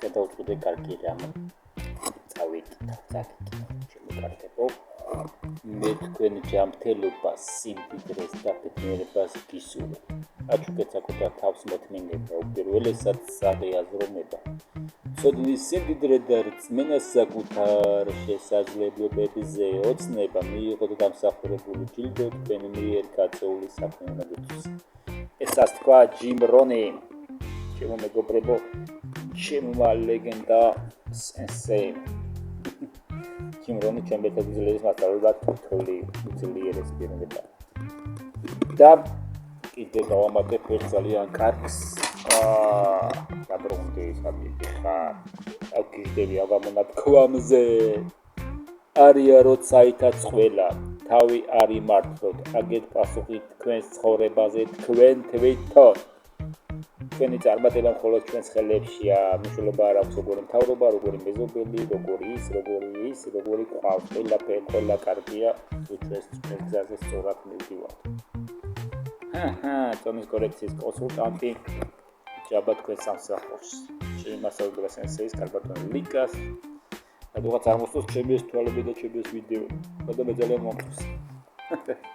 გადავწყვიტე კარგი რამ წავიდეთ შემოკარგებო მე თქვენ ჯანმრთელობას სიმდიდრეს და ბედნიერებას გისურვებ აჩუქეთ საკუთარ თავს მოთმინება უპირველესად საღიაზრომება ცოდნის სიმდიდრე და რწმენა საკუთარ შესაძლებლობებზე ოცნება მიიღოთ დამსახურებული ჯილდო თქვენ მიერ გაწეული საქმიანობისთვის ეს თქვა ჯიმ რონი ჩემო მეგობრებო ჩემმა ლეგენდა სენსეი ჯიმ რონი ჩემბერტების ძლიერის მასწავლებლად თოли უძლიერეს პიროვნება და კიდე დავამატებ ერთ ძალიან კარგს დაბრუნდი საბჭოთა ხარ აგიჟდები ავამონათქვამზე არია როცა ითაც ყველა თავი არ იმართლოთ აგეთ პასუხი თქვენს ცხოვრებაზე თქვენ თვითონ თქვენი წარმატება მხოლოდ ჩვენს ხელებშია მნიშვნელობა არ აქვს როგორი მთავრობა როგორი მეზობელი როგორი ყავს ყველა კარგია თუ ჩვენს გზაზე სწორად მივდივართ ტონის კორექციის კონსულტანტი ჯაბა თქვენ სამსახურს ჩემი მასწავლებელი სენსეის კარბატონ ლიკას რადგან წარმოსწოს ჩემი ეს თვალები და ჩემი ეს ვიდეო და მე ძალიან მომწონს